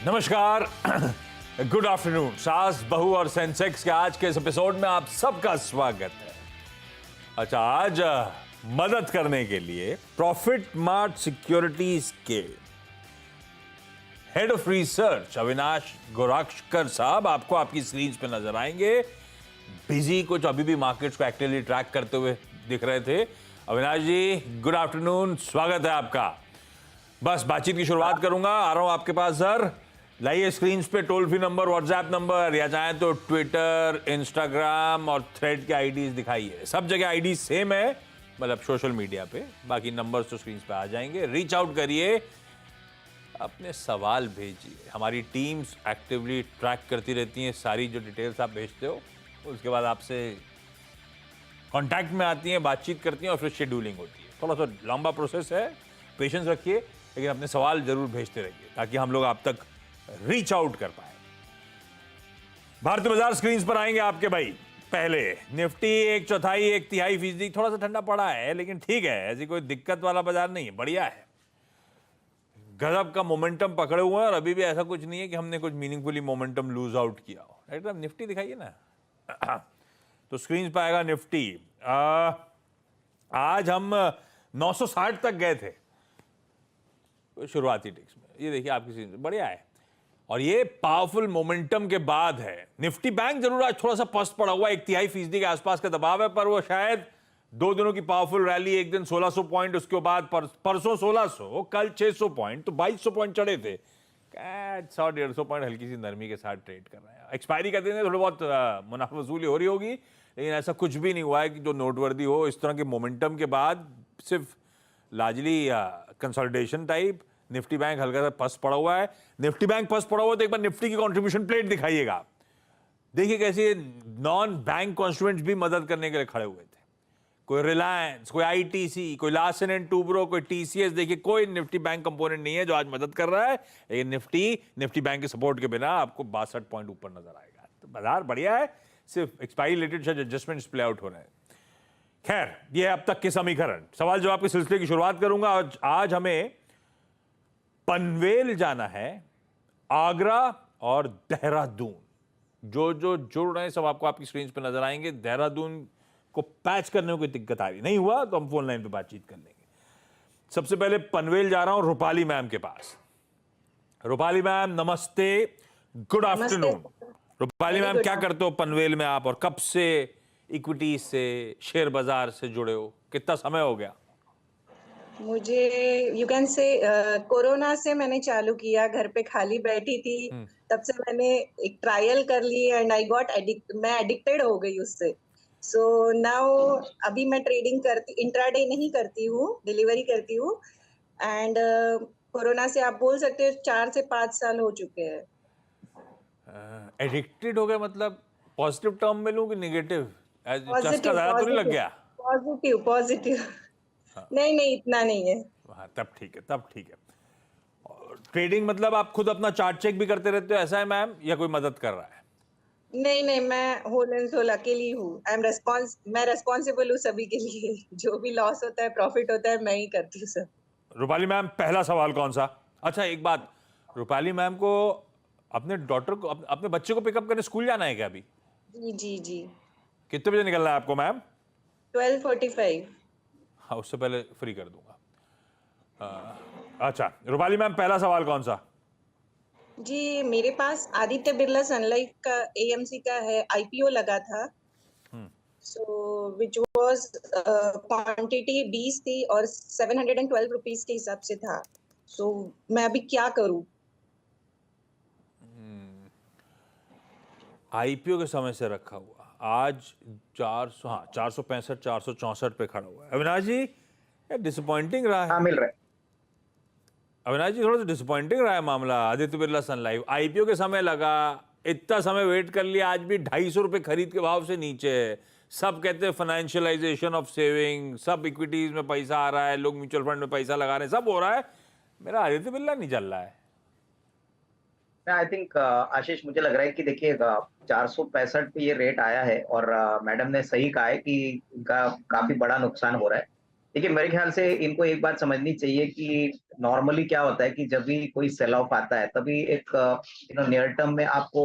नमस्कार, good afternoon. सास बहू और सेंसेक्स के आज के इस एपिसोड में आप सबका स्वागत है। अच्छा, आज मदद करने के लिए प्रॉफिट मार्ट सिक्योरिटीज के हेड ऑफ रिसर्च अविनाश गोराक्षकर साहब आपको आपकी स्क्रीन पे नजर आएंगे। बिजी कुछ अभी भी मार्केट्स को एक्टिवली ट्रैक करते हुए दिख रहे थे। अविनाश जी, गुड आफ्टरनून, स्वागत है आपका। बस बातचीत की शुरुआत करूंगा, आ रहा हूं आपके पास सर। लाइए स्क्रीन पे toll free number, WhatsApp number या चाहे तो ट्विटर, इंस्टाग्राम और थ्रेड के आईडीज दिखाइए। सब जगह आईडी सेम है, मतलब सोशल मीडिया पे। बाकी नंबर्स तो स्क्रीन पे आ जाएंगे। रीच आउट करिए, अपने सवाल भेजिए। हमारी टीम्स एक्टिवली ट्रैक करती रहती हैं सारी जो डिटेल्स आप भेजते हो। उसके बाद आपसे कांटेक्ट में आती हैं, बातचीत करती हैं और फिर शेड्यूलिंग होती है। थोड़ा सा लंबा प्रोसेस है, पेशेंस रखिए, लेकिन अपने सवाल जरूर भेजते रहिए ताकि हम लोग आप तक रीच आउट कर पाए। भारतीय बाजार स्क्रीन पर आएंगे आपके भाई। पहले निफ्टी 1/4 1/3 थोड़ा सा ठंडा पड़ा है, लेकिन ठीक है, ऐसी कोई दिक्कत वाला बाजार नहीं है, बढ़िया है। गजब का मोमेंटम पकड़े हुए हैं और अभी भी ऐसा कुछ नहीं है कि हमने कुछ मीनिंगफुली मोमेंटम लूज आउट किया हो। एकदम निफ्टी दिखाइए ना। तो स्क्रीन पर आएगा निफ्टी। आज हम 960 तक गए थे शुरुआती टिक्स में। ये देखिए आपकी स्क्रीन पे, बढ़िया है। और ये पावरफुल मोमेंटम के बाद है। निफ्टी बैंक जरूर आज थोड़ा सा पस्त पड़ा हुआ, 1/3% के आसपास का दबाव है, पर वो शायद 2 दिनों की पावरफुल रैली, एक दिन 1600 पॉइंट, उसके बाद परसों 1600, कल 600 पॉइंट, तो 2200 पॉइंट चढ़े थे। 100-150 पॉइंट हल्की सी नरमी के साथ ट्रेड कर रहे हैं। एक्सपायरी का दिन है, थोड़ी बहुत मुनाफा वसूली हो रही होगी, लेकिन ऐसा कुछ भी नहीं हुआ है कि जो नोटवर्दी हो। इस तरह के मोमेंटम के बाद सिर्फ largely consolidation type. Nifty bank हल्का सा पस पड़ा हुआ है। निफ्टी बैंक पस पड़ा हुआ, तो एक बार निफ्टी की कंट्रीब्यूशन प्लेट दिखाइएगा। देखिए कैसे नॉन बैंक कॉन्स्टिट्यूएंट्स भी मदद करने के लिए खड़े हुए थे। कोई रिलायंस, कोई आईटीसी, कोई लार्सन एंड टूब्रो, कोई टीसीएस। देखिए कोई निफ्टी बैंक कंपोनेंट नहीं है जो आज मदद कर रहा है, लेकिन निफ्टी बैंक के सपोर्ट के बिना आपको 62 पॉइंट ऊपर नजर आएगा। तो बाजार बढ़िया है, सिर्फ expiry related adjustments play out हो रहे हैं। खैर, ये है अब तक के समीकरण। सवाल जवाब के सिलसिले की शुरुआत करूंगा। आज हमें पनवेल जाना है, आगरा और देहरादून। जो जुड़ रहे हैं सब आपको आपकी स्क्रीन पे नजर आएंगे। देहरादून को पैच करने में कोई दिक्कत आ रही नहीं हुआ तो हम फोन लाइन पे बातचीत कर लेंगे। सबसे पहले पनवेल जा रहा हूं रूपाली मैम के पास। रूपाली मैम नमस्ते, गुड आफ्टरनून। रूपाली मैम, क्या करते हो पनवेल में आप, और कब से इक्विटी से, शेयर बाजार से जुड़े हो? कितना समय हो गया? मुझे यू कैन से कोरोना से मैंने चालू किया, घर पे खाली बैठी थी, तब से मैंने एक ट्रायल कर ली एंड आई गॉट मैं एडिक्टेड हो गई उससे। सो नाउ अभी मैं ट्रेडिंग करती, इंट्राडे नहीं करती हूँ, डिलीवरी करती हूँ। एंड कोरोना से आप बोल सकते हो 4 से 5 साल हो चुके हैं। एडिक्टेड हो गया मतलब पॉजिटिव टर्म में लूं कि नेगेटिव? चस्का पॉजिटिव ज्यादा तो नहीं लग गया? Positive positive. नहीं नहीं, इतना नहीं है। हाँ, तब ठीक है, तब ठीक है। ट्रेडिंग मतलब आप खुद अपना चार्ट चेक भी करते रहते हो, ऐसा है मैम, या कोई मदद कर रहा है? नहीं नहीं, मैं होल एंड सोल अकेली हूँ। मैं रेस्पॉन्सिबल हूँ सभी के लिए। जो भी लॉस होता है, प्रॉफिट होता है, मैं ही करती हूँ सब। रूपाली मैम, पहला सवाल कौन सा? अच्छा एक बात, रूपाली मैम को अपने डॉटर को, अपने बच्चे को पिकअप करने स्कूल जाना है क्या अभी? जी जी जी। कितने बजे निकलना है आपको मैम? 12:45। हाँ, उससे पहले फ्री कर दूंगा। अच्छा रूपाली मैम, पहला सवाल कौन सा? जी, मेरे पास आदित्य बिरला सनलाइफ का एएमसी का है, आईपीओ लगा था। सो विच वाज क्वांटिटी 20 थी और 712 रुपीज के हिसाब से था। सो मैं अभी क्या करूं? आईपीओ के समय से रखा हुआ, आज 465 464 पे खड़ा हुआ है। अविनाश जी, डिसअपॉइंटिंग रहा है। हाँ, मिल रहा है। अविनाश जी, थोड़ा सा डिसअपॉइंटिंग रहा है मामला। आदित्य बिरला सन लाइफ आईपीओ के समय लगा, इतना समय वेट कर लिया, आज भी 250 रुपए खरीद के भाव से नीचे है। सब कहते हैं फाइनेंशियलाइजेशन ऑफ सेविंग, सब इक्विटीज में पैसा आ रहा है, लोग म्यूचुअल फंड में पैसा लगा रहे हैं, सब हो रहा है। मेरा आदित्य बिरला नहीं चल रहा है। आई थिंक आशीष, मुझे लग रहा है कि देखिए 465 पे ये रेट आया है और मैडम ने सही कहा है कि इनका काफी बड़ा नुकसान हो रहा है। देखिए, मेरे ख्याल से इनको एक बात समझनी चाहिए कि नॉर्मली क्या होता है कि जब भी कोई सेल ऑफ आता है, तभी एक नियर टर्म में आपको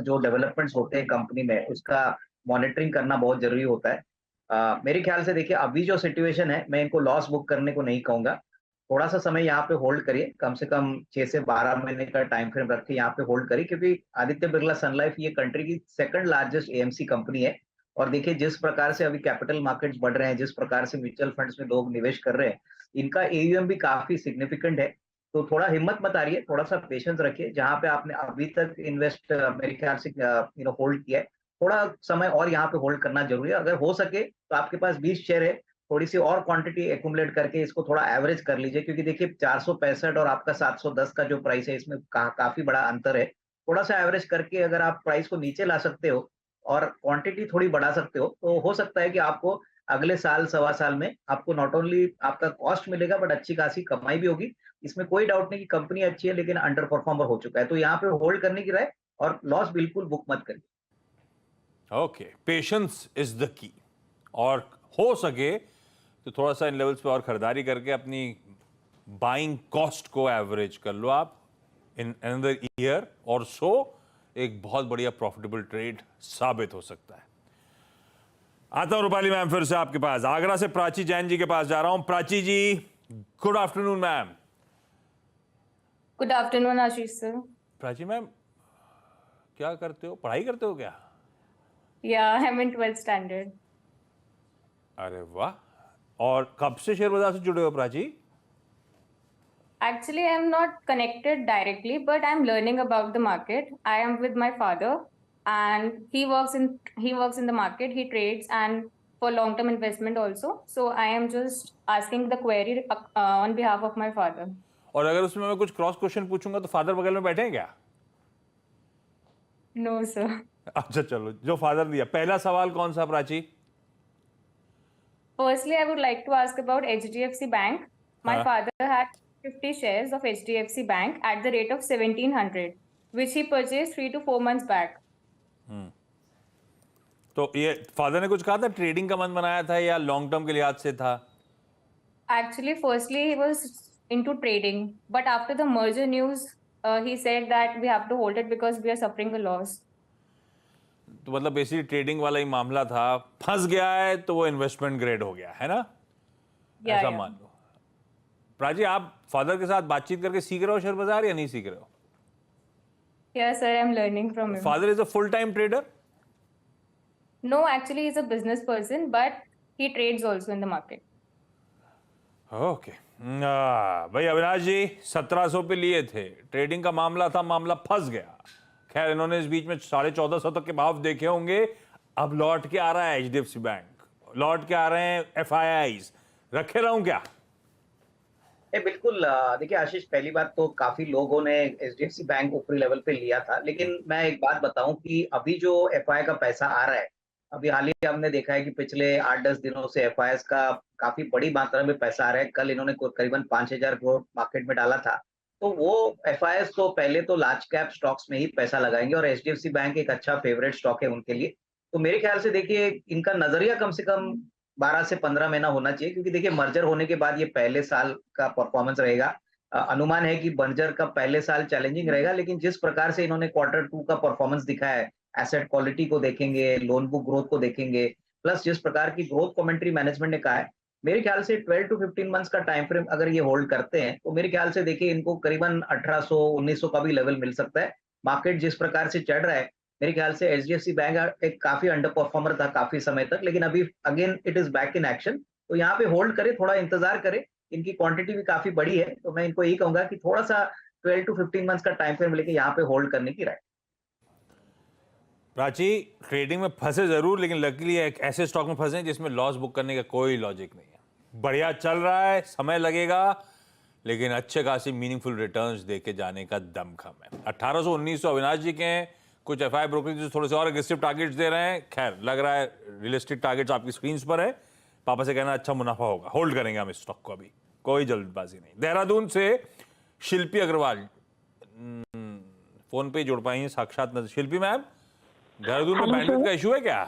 जो डेवलपमेंट्स होते हैं कंपनी में, उसका मॉनिटरिंग करना बहुत ज़रूरी होता है। मेरे ख्याल से देखिए, अभी जो सिचुएशन है, मैं इनको लॉस बुक करने को नहीं कहूँगा। थोड़ा-सा समय यहाँ पे होल्ड करिए, कम से कम 6 से 12 महीने का टाइम फ्रेम रख के यहाँ पे होल्ड करिए, क्योंकि आदित्य बिरला सन लाइफ ये कंट्री की सेकंड लार्जेस्ट एएमसी कंपनी है। और देखिए, जिस प्रकार से अभी कैपिटल मार्केट्स बढ़ रहे हैं, जिस प्रकार से म्यूचुअल फंड्स में लोग निवेश कर रहे हैं, इनका एयूएम भी काफ़ी सिग्निफिकेंट है। तो थोड़ा हिम्मत मत हारिए, थोड़ा-सा पेशेंस रखिए, जहाँ पे आपने अभी तक इन्वेस्ट मेरे ख्याल से होल्ड किया है, थोड़ा समय और यहाँ पे होल्ड करना ज़रूरी है। अगर हो सके तो आपके पास 20 शेयर है, थोड़ी-सी और क्वांटिटी एक्युमुलेट करके इसको थोड़ा एवरेज कर लीजिए, क्योंकि देखिए 465 और आपका 710 का जो प्राइस है, इसमें काफ़ी बड़ा अंतर है। थोड़ा-सा एवरेज करके अगर आप प्राइस को नीचे ला सकते हो और क्वांटिटी थोड़ी बढ़ा सकते हो हो सकता है कि आपको अगले साल, सवा साल में आपको नॉट ओनली आपका कॉस्ट मिलेगा, बट अच्छी खासी कमाई भी होगी। इसमें कोई डाउट नहीं कि कंपनी अच्छी है, लेकिन अंडर परफॉर्मर हो चुका है। तो यहाँ पे होल्ड करने की राय, और लॉस बिल्कुल बुक मत करिए। Okay, patience is the key. और हो सके तो थोड़ा सा इन लेवल्स पे और खरीदारी करके अपनी बाइंग कॉस्ट को एवरेज कर लो आप। इन अनदर ईयर और सो एक बहुत बढ़िया प्रॉफिटेबल ट्रेड साबित हो सकता है। आता हूं रूपाली मैम फिर से आपके पास। आगरा से प्राची जैन जी के पास जा रहा हूं। Prachi ji, good afternoon ma'am. Good afternoon Ashish sir. Prachi ma'am, क्या करते हो, पढ़ाई करते हो क्या? या I am in 12th standard. अरे वाह। और कब से शेयर बाजार से जुड़े हो Prachi? Actually, I am not connected directly, but I am learning about the market. I am with my father, and he works in the market. He trades and for long-term investment also. So I am just asking the query on behalf of my father. और अगर उसमें मैं कुछ cross question पूछूंगा तो father बगल में बैठे हैं क्या? No, sir. अच्छा चलो, जो फादर दिया। पहला सवाल कौन सा Prachi? Firstly, I would like to ask about HDFC Bank. My हाँ। father had 50 shares of HDFC Bank at the rate of 1700, which he purchased 3 to 4 months back. तो ये फादर ने कुछ कहा था, ट्रेडिंग का मन बनाया था या लॉन्ग टर्म के लिहाज से था? Actually, firstly, he was into trading, but after the merger news, he said that we have to hold it because we are suffering a loss. तो मतलब बेसिकली ट्रेडिंग वाला ही मामला था। फंस गया है तो वो इन्वेस्टमेंट ग्रेड हो गया है ना? ऐसा Yeah. मान लो। प्राची, आप फादर के साथ बातचीत करके सीख रहे हो शेयर बाजार या नहीं सीख रहे हो? Yes, sir, I'm learning from him. Father is a full time trader? No, actually, he's a business person, but he trades also in the market. Okay. भाई अविनाश जी, 1700 पे लिए थे, ट्रेडिंग का मामला था, मामला फंस गया। खैर, इन्होंने इस बीच में 1450 तक के भाव देखे होंगे। अब लौट के आ रहा है एचडीएफसी बैंक, लौट के आ रहे हैं एफआईआईज। रखे रहूं क्या? बिल्कुल। देखिए आशीष, पहली बात तो काफी लोगों ने एचडीएफसी बैंक ऊपरी लेवल पे लिया था, लेकिन मैं एक बात बताऊं कि अभी जो एफआई का पैसा आ रहा है, अभी हाल ही हमने देखा है कि पिछले 8-10 दिनों से एफआईएस का काफी बड़ी मात्रा में पैसा आ रहा है। कल इन्होंने करीबन 5000 करोड़ मार्केट में डाला था। तो वो एफआईएस तो पहले तो लार्ज कैप स्टॉक्स में ही पैसा लगाएंगे, और एचडीएफसी बैंक एक अच्छा फेवरेट स्टॉक है उनके लिए। तो मेरे ख्याल से देखिए, इनका नजरिया कम से कम 12 से 15 महीना होना चाहिए, क्योंकि देखिए मर्जर होने के बाद ये पहले साल का परफॉर्मेंस रहेगा। अनुमान है कि मर्जर का पहले साल चैलेंजिंग रहेगा, लेकिन जिस प्रकार से इन्होंने क्वार्टर 2 का परफॉर्मेंस दिखाया है, एसेट क्वालिटी को देखेंगे, लोन बुक ग्रोथ को देखेंगे, प्लस जिस प्रकार की ग्रोथ कमेंट्री मैनेजमेंट ने कहा है, मेरे ख्याल से 12 टू 15 मंथ्स का टाइम फ्रेम अगर ये होल्ड करते हैं, तो मेरे ख्याल से देखिए इनको करीबन 1800-1900 का भी लेवल मिल सकता है। मार्केट जिस प्रकार से चढ़ रहा है, मेरे ख्याल से एचडीएफसी बैंक एक काफी अंडर परफॉर्मर था काफी समय तक, लेकिन अभी again it is back in action. तो यहाँ पे होल्ड करें, थोड़ा इंतजार करें। इनकी क्वांटिटी भी काफी बड़ी है, तो मैं इनको यही कहूंगा कि थोड़ा सा 12 टू 15 मंथ्स का टाइम फ्रेम लेके यहाँ पे होल्ड करने की राय। प्राची, ट्रेडिंग में फंसे जरूर, लेकिन लकीली एक ऐसे स्टॉक में फंसे जिसमें लॉस बुक करने का कोई लॉजिक नहीं है। बढ़िया चल रहा है, समय लगेगा, लेकिन अच्छे खासी मीनिंगफुल रिटर्न्स देके जाने का दमखम है। 1800-1900 अविनाश जी के हैं। कुछ एफआई ब्रोकरेज थोड़े से और एग्रेसिव टारगेट्स दे रहे हैं। खैर, लग रहा है रियलिस्टिक टारगेट्स आपकी स्क्रीन पर है। पापा से कहना अच्छा मुनाफा होगा। होल्ड करेंगे हम इस स्टॉक को, अभी कोई जल्दबाजी नहीं। देहरादून से शिल्पी अग्रवाल फोन पे जुड़ पाई हैं साक्षात नजर। शिल्पी मैम, देहरादून में बैंडविड्थ का इशू है क्या?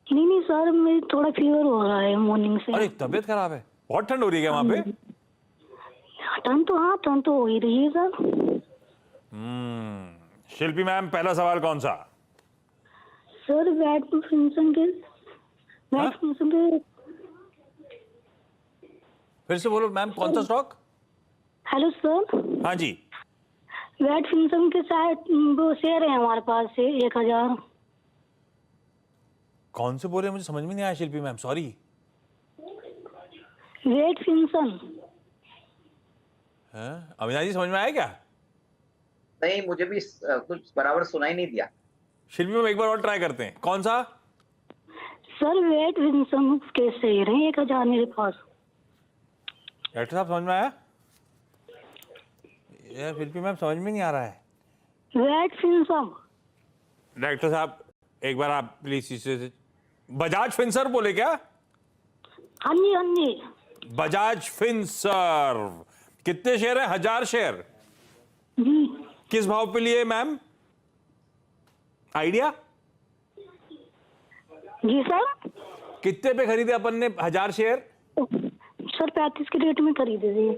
नहीं सर, मेरी थोड़ा फीवर हो रहा है मॉर्निंग से। अरे तबीयत खराब है, बहुत ठंड हो रही है क्या वहाँ पे? ठंड तो हो ही रही है सर। शिल्पी मैम, पहला सवाल कौन सा? सर वैट फंक्शन के फिर से बोलो मैम, कौन सा स्टॉक? हेलो सर, हाँ जी। वैट फंक्शन के साथ वो शेयर है हमारे पास से 1000। कौन से बोले, मुझे समझ में नहीं आया Shilpi ma'am, sorry. Wait function. Avinash ji, समझ में आया क्या? नहीं, मुझे भी कुछ बराबर सुनाई नहीं दिया। शिल्पी मैम एक बार और ट्राई करते हैं, कौन सा? सर वेट फंक्शन के शेयर है 1000 मेरे पास। डॉक्टर साहब समझ में आया? यार शिल्पी मैम समझ में नहीं आ रहा है। Wait function. डॉक्टर साहब एक बार आप प्लीज इसे, बजाज फिनसर्व बोले क्या? हाँ जी। बजाज फिनसर्व, कितने शेयर है? 1000 शेयर। जी किस भाव पे लिए मैम, आइडिया? जी सर। कितने पे खरीदे अपन ने 1000 शेयर? सर 35 के रेट में खरीदे थे।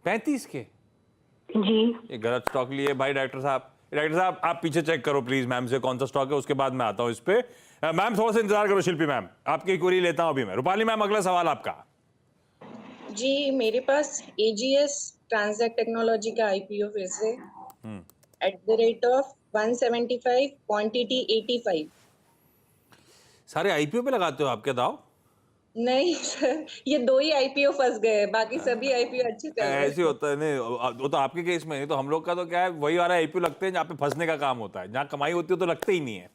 35 के? जी। ये गलत स्टॉक लिए भाई डॉक्टर साहब। डॉक्टर साहब आप पीछे चेक करो प्लीज मैम से कौन सा स्टॉक है, उसके बाद मैं आता हूं इस पे। मैम थोड़ा सा इंतजार करो शिल्पी मैम, आपकी क्वेरी लेता हूं अभी मैं। रूपाली मैम, अगला सवाल आपका। जी, मेरे पास एजीएस ट्रांजैक्ट टेक्नोलॉजी का आईपीओ फिर से at the rate of 175, quantity 85। सारे आईपीओ पे लगाते हो आप क्या दाव? नहीं सर, ये 2 ही आईपीओ फंस गए, बाकी सभी आईपीओ अच्छे चल रहे ऐसे होता है, नहीं वो तो आपके केस में नहीं, तो हम लोग का तो क्या है, वही वाला आईपीओ लगते हैं जहाँ पे फंसने का काम होता है, जहाँ कमाई होती है तो लगते ही नहीं है।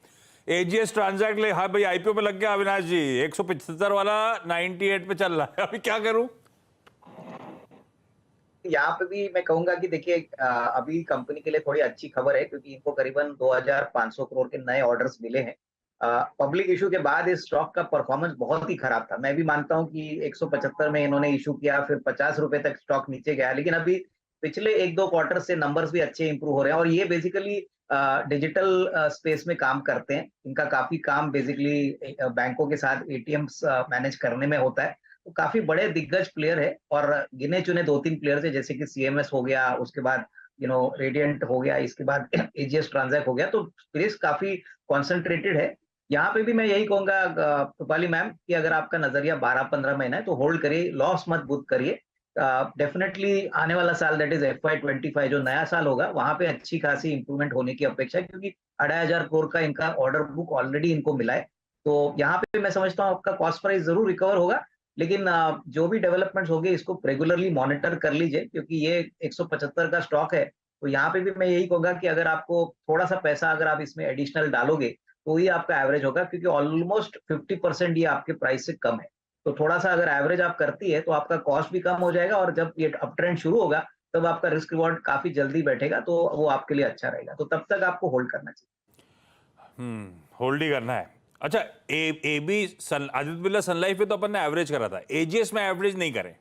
एजीएस ट्रांजैक्ट ले, हाँ भाई आईपीओ पे लग गया अविनाश जी, 175 वाला 98 पे चल रहा है, अभी क्या करूं? यहाँ पे भी मैं कहूंगा कि देखिए, अभी कंपनी के लिए थोड़ी अच्छी खबर है, क्योंकि इनको करीबन 2500 करोड़ के नए ऑर्डर्स मिले हैं। पब्लिक इशू के बाद इस स्टॉक का परफॉर्मेंस बहुत ही खराब था। मैं भी मानता हूं कि 175 में इन्होंने इशू किया, फिर 50 रुपए तक स्टॉक नीचे गया, लेकिन अभी पिछले 1-2 क्वार्टर से नंबर्स भी अच्छे इंप्रूव हो रहे हैं। और ये बेसिकली डिजिटल स्पेस में काम करते हैं। इनका काफी काम बेसिकली बैंकों के साथ एटीएम्स मैनेज करने में होता है। तो काफी बड़े दिग्गज प्लेयर है, और गिने चुने 2-3 प्लेयर्स है, जैसे कि सीएमएस हो गया, उसके बाद रेडियंट हो गया, इसके बाद एजीएस ट्रांजैक्ट हो गया। तो रिस्क काफी कॉन्सेंट्रेटेड है। यहाँ पे भी मैं यही कहूंगा रूपाली मैम, कि अगर आपका नजरिया 12-15 महीना है तो होल्ड करिए, लॉस मत बुक करिए। डेफिनेटली आने वाला साल, दैट इज FY25, जो नया साल होगा, वहां पे अच्छी खासी इंप्रूवमेंट होने की अपेक्षा है, क्योंकि 2500 करोड़ का इनका ऑर्डर बुक ऑलरेडी इनको मिला है। तो यहाँ पे मैं समझता हूँ आपका कॉस्ट प्राइस जरूर रिकवर होगा, लेकिन जो भी डेवलपमेंट्स होंगे इसको रेगुलरली मॉनिटर कर लीजिए, क्योंकि ये 175 का स्टॉक है। तो यहाँ पे भी मैं यही कहूंगा कि अगर आपको थोड़ा सा पैसा अगर आप इसमें एडिशनल डालोगे तो ही आपका एवरेज होगा, क्योंकि ऑलमोस्ट 50% ये आपके प्राइस से कम है। तो थोड़ा सा अगर एवरेज आप करती है तो आपका कॉस्ट भी कम हो जाएगा, और जब ये अप ट्रेंड शुरू होगा तब आपका रिस्क रिवॉर्ड काफी जल्दी बैठेगा, तो वो आपके लिए अच्छा रहेगा। तो तब तक आपको होल्ड करना चाहिए। होल्ड ही करना है। अच्छा, एबी आदित्य बिरला सन लाइफ पे तो अपन ने एवरेज करा था, एजीएस में एवरेज नहीं करें?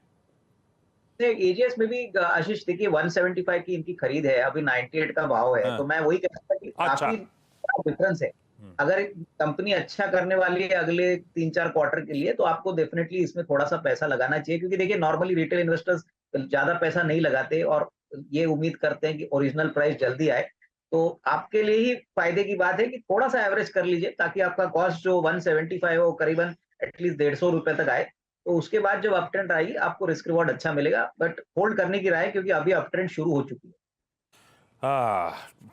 एजीएस में भी आशीष देखिए 175 की इनकी खरीद है, अभी 98 का भाव है। हाँ। तो मैं वही कहता कि अच्छा। काफी डिफरेंस है। अगर कंपनी अच्छा करने वाली है अगले 3-4 क्वार्टर के लिए, तो आपको डेफिनेटली इसमें थोड़ा सा पैसा लगाना चाहिए, क्योंकि देखिए नॉर्मली रिटेल इन्वेस्टर्स ज्यादा पैसा नहीं लगाते और ये उम्मीद करते हैं कि ओरिजिनल प्राइस जल्दी आए। तो आपके लिए ही फायदे की बात है कि थोड़ा सा एवरेज कर लीजिए, ताकि आपका कॉस्ट जो 175 है वो करीबन एटलीस्ट 150 रुपए तक आए। तो उसके बाद जब अप ट्रेंड आएगी आपको रिस्क रिवॉर्ड अच्छा मिलेगा, बट होल्ड करने की राय है, क्योंकि अभी अप ट्रेंड शुरू हो चुकी है।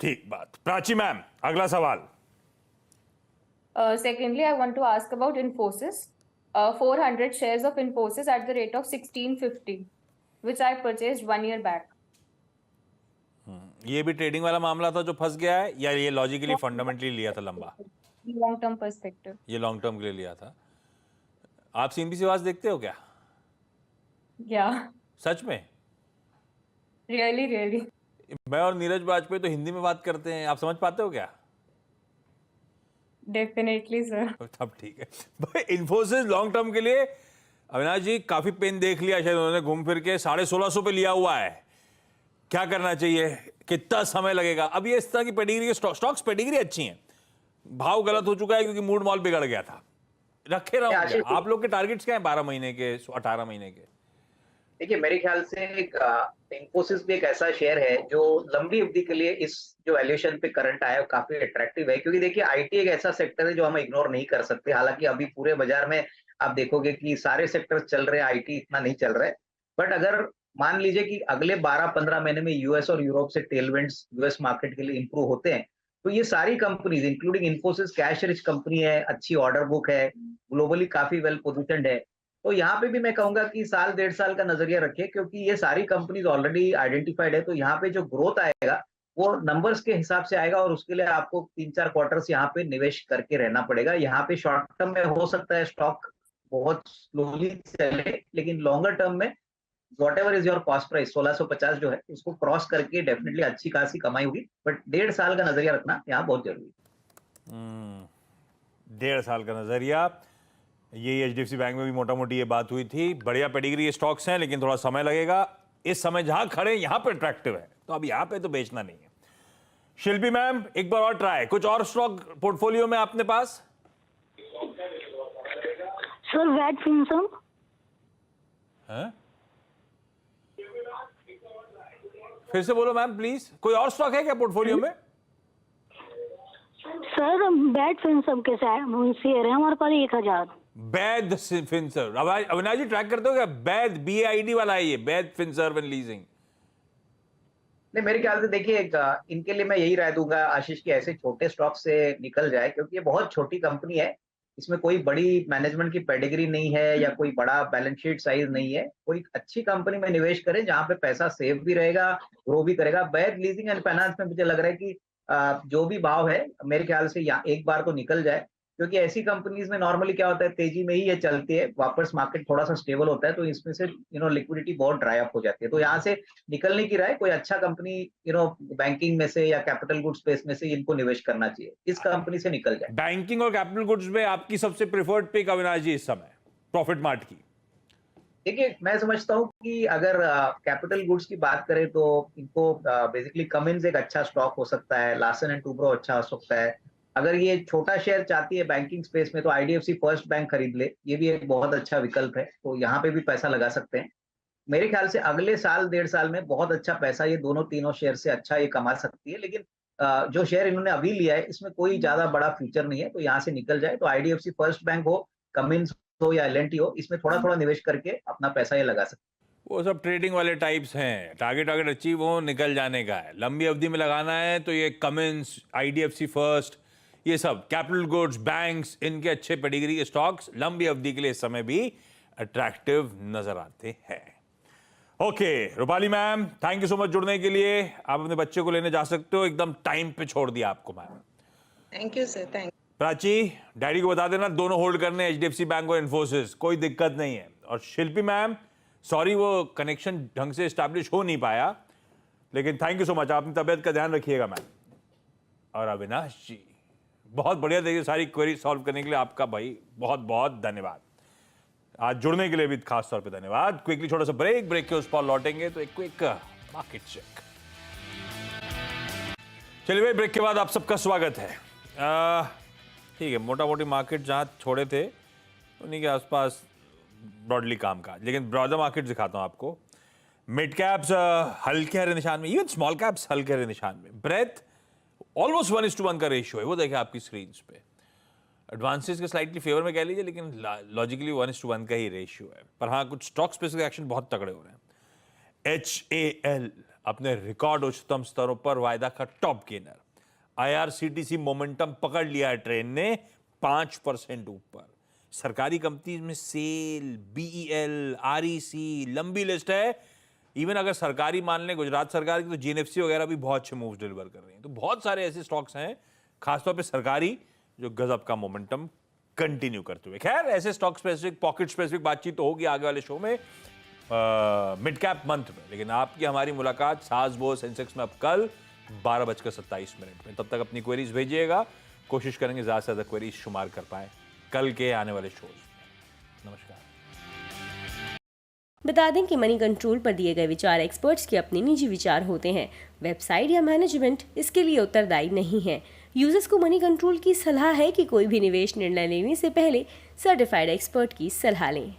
ठीक बात। प्राची मैम, अगला सवाल। Secondly, I want to ask about Infosys. 400 shares of Infosys at the rate of 1650, which I purchased 1 year back. ये भी ट्रेडिंग वाला मामला था जो फंस गया है, या ये लॉजिकली फंडामेंटली लिया था लंबा? Long term perspective. ये लॉन्ग टर्म के लिए लिया था। आप सीएनबीसी आवाज देखते हो क्या? Yeah, सच में? really. मैं और नीरज वाजपेयी तो हिंदी में बात करते हैं, आप समझ पाते हो क्या? Definitely, sir. तब ठीक है भाई। इन्फोसिस लॉन्ग टर्म के लिए अविनाश जी काफी पेन देख लिया शायद उन्होंने, घूम फिर के 1650 पे लिया हुआ है। क्या करना चाहिए, कितना समय लगेगा? अब ये इस तरह की पेडिग्री के स्टॉक्स पेडिग्री अच्छी हैं, भाव गलत हो चुका है क्योंकि मूड मॉल बिगड़ गया था। रखे रहूं क्या? आशीष, आप लोग के टारगेट्स क्या हैं 12 महीने के, 18 महीने के? देखिए मेरे ख्याल से इंफोसिस भी एक ऐसा शेयर है जो लंबी अवधि के लिए इस जो वैल्यूएशन पे करंट आया है वो काफी अट्रैक्टिव है, क्योंकि देखिए आईटी एक ऐसा सेक्टर है जो हम इग्नोर नहीं कर सकते। हालांकि अभी पूरे बाजार में आप देखोगे कि सारे सेक्टर चल रहे हैं, आईटी इतना नहीं चल रहा है। बट अगर मान लीजिए कि अगले 12-15 महीने में यूएस और यूरोप से टेलविंड्स यूएस मार्केट के लिए इंप्रूव होते हैं, तो ये सारी companies including Infosys cash rich company है, अच्छी ऑर्डर बुक है, ग्लोबली काफी वेल पोजिशनड है। तो यहाँ पे भी मैं कहूंगा कि साल 1.5 साल का नजरिया रखिए, क्योंकि ये सारी कंपनीज ऑलरेडी आइडेंटिफाइड है। तो यहाँ पे जो ग्रोथ आएगा वो नंबर्स के हिसाब से आएगा, और उसके लिए आपको 3-4 क्वार्टर्स यहाँ पे निवेश करके रहना पड़ेगा। यहाँ पे शॉर्ट टर्म में हो सकता है स्टॉक बहुत स्लोली चले, लेकिन लॉन्गर टर्म में what ever is your cost price 1650 जो है उसको क्रॉस करके डेफिनेटली अच्छी खासी कमाई होगी। बट 1.5 साल का नजरिया रखना यहाँ बहुत जरूरी है। 1.5 साल का नजरिया, ये एचडीएफसी बैंक में भी मोटा मोटी ये बात हुई थी। बढ़िया पेडिग्री ये स्टॉक्स हैं, लेकिन थोड़ा समय लगेगा। इस समय जहां खड़े यहां पर अट्रैक्टिव है, तो अब यहां पे तो बेचना नहीं है। शिल्पी मैम, एक बार और ट्राई, कुछ और स्टॉक पोर्टफोलियो में अपने पास? Sir VAT फिनसम। हैं? फिर से बोलो मैम प्लीज, कोई और स्टॉक है क्या पोर्टफोलियो में? सर वैट फिनसम के शेयर है हमारे पास 1000। बैद फिनसर्व, अविनाश जी ट्रैक करते हो क्या? बैद BAID वाला है ये, बैद फिनसर्व एंड लीजिंग। नहीं, मेरे ख्याल से देखिए इनके लिए मैं यही राय दूंगा आशीष की, ऐसे छोटे स्टॉक से निकल जाए, क्योंकि ये बहुत छोटी कंपनी है। इसमें कोई बड़ी मैनेजमेंट की पेडिग्री नहीं है या कोई बड़ा बैलेंस शीट साइज नहीं है। कोई अच्छी कंपनी में निवेश करें जहां पे पैसा सेव भी रहेगा, ग्रो भी करेगा। बैद लीजिंग एंड फाइनेंस में मुझे लग रहा है कि जो भी भाव है मेरे ख्याल से एक बार तो निकल जाए, क्योंकि ऐसी कंपनीज में नॉर्मली क्या होता है, तेजी में ही ये चलती है, वापस मार्केट थोड़ा सा स्टेबल होता है, तो इसमें से लिक्विडिटी बहुत ड्राई अप हो जाती है। तो यहाँ से निकलने की राय, कोई अच्छा कंपनी बैंकिंग में से या कैपिटल गुड्स स्पेस में से इनको निवेश करना चाहिए, इस कंपनी से निकल जाए। बैंकिंग और कैपिटल गुड्स में आपकी सबसे प्रेफर्ड पिक अविनाश जी इस समय प्रॉफिट मार्ट की? देखिए मैं समझता हूँ कि अगर कैपिटल गुड्स की बात करें तो इनको बेसिकली कमिंस एक अच्छा स्टॉक हो सकता है, लार्सन एंड टूब्रो अच्छा हो सकता है। अगर ये छोटा शेयर चाहती है बैंकिंग स्पेस में तो IDFC फर्स्ट बैंक खरीद ले, ये भी एक बहुत अच्छा विकल्प है। तो यहाँ पे भी पैसा लगा सकते हैं। मेरे ख्याल से अगले साल 1.5 साल में बहुत अच्छा पैसा ये दोनों तीनों शेयर से अच्छा ये कमा सकती है। लेकिन जो शेयर इन्होंने अभी लिया है इसमें कोई ज्यादा बड़ा फ्यूचर नहीं है, तो यहाँ से निकल जाए। तो IDFC फर्स्ट बैंक हो, कमिंस हो या L&T हो, इसमें थोड़ा थोड़ा निवेश करके अपना पैसा ये लगा सकते हैं। वो सब ट्रेडिंग वाले टाइप्स हैं, टारगेट अचीव हो, निकल जाने का है। लंबी अवधि में लगाना है तो ये कमिंस, IDFC फर्स्ट, ये सब कैपिटल गुड्स, बैंक्स, इनके अच्छे पेडिग्री के स्टॉक्स लंबी अवधि के लिए इस समय भी अट्रैक्टिव नजर आते हैं। Okay Rupali ma'am, thank you so much जुड़ने के लिए। आप अपने बच्चे को लेने जा सकते हो, एकदम टाइम पे छोड़ दिया आपको ma'am. Thank you sir, thank. Prachi, daddy को बता देना दोनों होल्ड करने, HDFC बैंक और इन्फोसिस, कोई दिक्कत नहीं है। और शिल्पी मैम, सॉरी वो कनेक्शन ढंग से एस्टैब्लिश हो नहीं पाया, लेकिन थैंक यू सो मच, अपनी तबियत का ध्यान रखिएगा मैम। और अविनाश जी, बहुत बढ़िया देखिए, सारी क्वेरी सॉल्व करने के लिए आपका भाई बहुत बहुत धन्यवाद। आज जुड़ने के लिए भी खास तौर पे धन्यवाद। क्विकली छोटा सा ब्रेक के उस पर लौटेंगे तो एक क्विक मार्केट चेक। चलिए भाई, ब्रेक के बाद आप सबका स्वागत है। ठीक है, मोटा मोटी मार्केट जहां छोड़े थे उन्हीं के आसपास ब्रॉडली काम का, लेकिन ब्रॉडर मार्केट दिखाता हूं आपको। मिड कैप्स हल्के हरे निशान में, इवन स्मॉल कैप्स हल्के हरे निशान में। ब्रेथ ऑलमोस्ट 1:1 का रेशियो है, वो देखिए आपकी स्क्रीन पे। एडवांसेस के स्लाइटली फेवर में कह लीजिए, लेकिन लॉजिकली 1:1 का ही रेशियो है। पर हाँ, कुछ स्टॉक स्पेसिफिक एक्शन बहुत तगड़े हो रहे हैं। HAL अपने रिकॉर्ड उच्चतम स्तरों पर, वायदा का टॉप गेनर। IRCTC मोमेंटम पकड़ लिया है ट्रेन ने, 5% ऊपर। सरकारी कंपनीज में सेल, BEL, REC, लंबी लिस्ट है। इवन अगर सरकारी मान लें गुजरात सरकार की, तो GNFC वगैरह भी बहुत अच्छे मूव्स डिलीवर कर रही हैं। तो बहुत सारे ऐसे स्टॉक्स हैं खासतौर पे सरकारी, जो गजब का मोमेंटम कंटिन्यू करते हुए। खैर, ऐसे स्टॉक स्पेसिफिक, पॉकेट स्पेसिफिक बातचीत तो होगी आगे वाले शो में, मिड कैप मंथ में। लेकिन आपकी हमारी मुलाकात सासबो सेंसेक्स में अब कल 12:27 में। तब तक अपनी क्वेरीज भेजिएगा, कोशिश करेंगे ज्यादा से ज्यादा क्वेरीज शुमार कर पाए कल के आने वाले शोज में। नमस्कार। बता दें कि मनी कंट्रोल पर दिए गए विचार एक्सपर्ट्स के अपने निजी विचार होते हैं। वेबसाइट या मैनेजमेंट इसके लिए उत्तरदायी नहीं है। यूजर्स को मनी कंट्रोल की सलाह है कि कोई भी निवेश निर्णय लेने से पहले सर्टिफाइड एक्सपर्ट की सलाह लें।